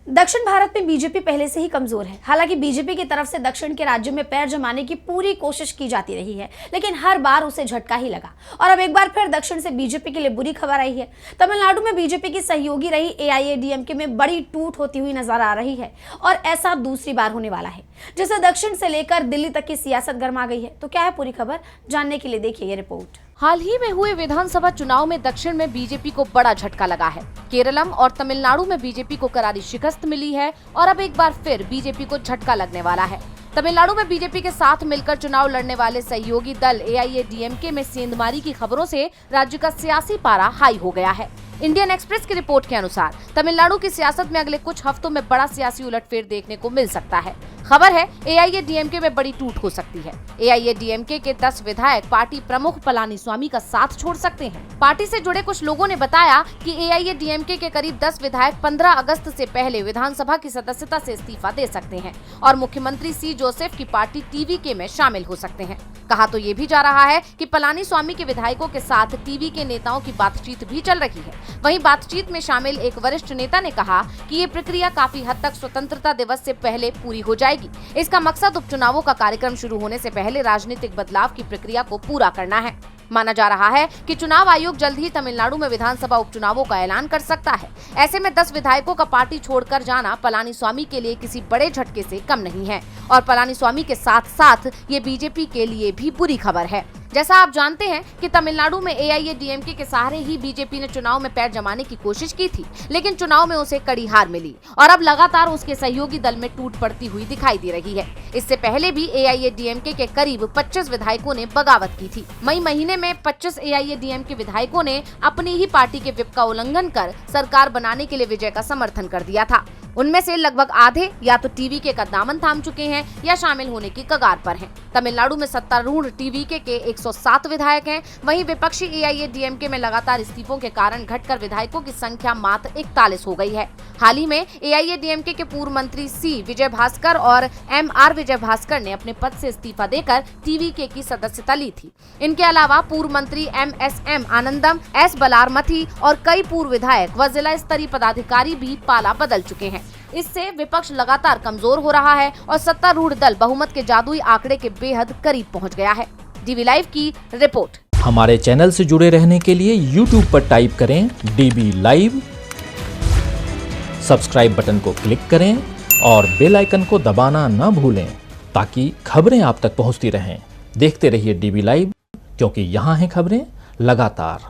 दक्षिण भारत में बीजेपी पहले से ही कमजोर है। हालांकि बीजेपी की तरफ से दक्षिण के राज्यों में पैर जमाने की पूरी कोशिश की जाती रही है, लेकिन हर बार उसे झटका ही लगा और अब एक बार फिर दक्षिण से बीजेपी के लिए बुरी खबर आई है। तमिलनाडु में बीजेपी की सहयोगी रही एआईएडीएमके में बड़ी टूट होती हुई नजर आ रही है और ऐसा दूसरी बार होने वाला है, जिससे दक्षिण से लेकर दिल्ली तक की सियासत गर्मा गई है। तो क्या है पूरी खबर, जानने के लिए देखिए ये रिपोर्ट। हाल ही में हुए विधानसभा चुनाव में दक्षिण में बीजेपी को बड़ा झटका लगा है। केरलम और तमिलनाडु में बीजेपी को करारी शिकस्त मिली है और अब एक बार फिर बीजेपी को झटका लगने वाला है। तमिलनाडु में बीजेपी के साथ मिलकर चुनाव लड़ने वाले सहयोगी दल एआईएडीएमके में सेंधमारी की खबरों से राज्य का सियासी पारा हाई हो गया है। इंडियन एक्सप्रेस की रिपोर्ट के अनुसार तमिलनाडु की सियासत में अगले कुछ हफ्तों में बड़ा सियासी उलटफेर देखने को मिल सकता है। खबर है एआईएडीएमके में बड़ी टूट हो सकती है। एआईएडीएमके के 10 विधायक पार्टी प्रमुख पलानीस्वामी का साथ छोड़ सकते हैं। पार्टी से जुड़े कुछ लोगों ने बताया कि एआईएडीएमके के करीब 10 विधायक 15 अगस्त से पहले विधानसभा की सदस्यता से इस्तीफा दे सकते हैं और मुख्यमंत्री सी जोसेफ की पार्टी टीवीके में शामिल हो सकते हैं। कहा तो ये भी जा रहा है कि पलानीस्वामी के विधायकों के साथ टीवीके नेताओं की बातचीत भी चल रही है। वहीं बातचीत में शामिल एक वरिष्ठ नेता ने कहा कि ये प्रक्रिया काफी हद तक स्वतंत्रता दिवस से पहले पूरी हो जाएगी। इसका मकसद उपचुनावों का कार्यक्रम शुरू होने से पहले राजनीतिक बदलाव की प्रक्रिया को पूरा करना है। माना जा रहा है कि चुनाव आयोग जल्द ही तमिलनाडु में विधानसभा उपचुनावों का ऐलान कर सकता है। ऐसे में 10 विधायकों का पार्टी छोड़कर जाना पलानीस्वामी के लिए किसी बड़े झटके से कम नहीं है और पलानीस्वामी के साथ साथ ये बीजेपी के लिए भी बुरी खबर है। जैसा आप जानते हैं कि तमिलनाडु में एआईएडीएमके के सहारे ही बीजेपी ने चुनाव में पैर जमाने की कोशिश की थी, लेकिन चुनाव में उसे कड़ी हार मिली और अब लगातार उसके सहयोगी दल में टूट पड़ती हुई दिखाई दे रही है। इससे पहले भी एआईएडीएमके के करीब 25 विधायकों ने बगावत की थी। मई महीने में 25 एआईएडीएमके विधायकों ने अपनी ही पार्टी के व्हिप का उल्लंघन कर सरकार बनाने के लिए विजय का समर्थन कर दिया था। उनमें से लगभग आधे या तो टीवीके का दामन थाम चुके हैं या शामिल होने की कगार पर हैं। तमिलनाडु में सत्तारूढ़ टीवीके के 107 विधायक हैं, वहीं विपक्षी एआईएडीएमके में लगातार इस्तीफों के कारण घटकर विधायकों की संख्या मात्र 41 हो गई है। हाल ही में एआईएडीएमके के पूर्व मंत्री सी विजयभास्कर और एमआर विजयभास्कर ने अपने पद से इस्तीफा देकर टीवीके की सदस्यता ली थी। इनके अलावा पूर्व मंत्री एमएसएम आनंदम, एस बलारमथी और कई पूर्व विधायक व जिला स्तरीय पदाधिकारी भी पाला बदल चुके हैं। इससे विपक्ष लगातार कमजोर हो रहा है और सत्तारूढ़ दल बहुमत के जादुई आंकड़े के बेहद करीब पहुंच गया है। डीवी लाइव की रिपोर्ट। हमारे चैनल से जुड़े रहने के लिए YouTube पर टाइप करें डीवी लाइव, सब्सक्राइब बटन को क्लिक करें और बेल आइकन को दबाना न भूलें ताकि खबरें आप तक पहुंचती रहें। देखते रहिए डीवी लाइव, क्योंकि यहाँ हैं खबरें लगातार।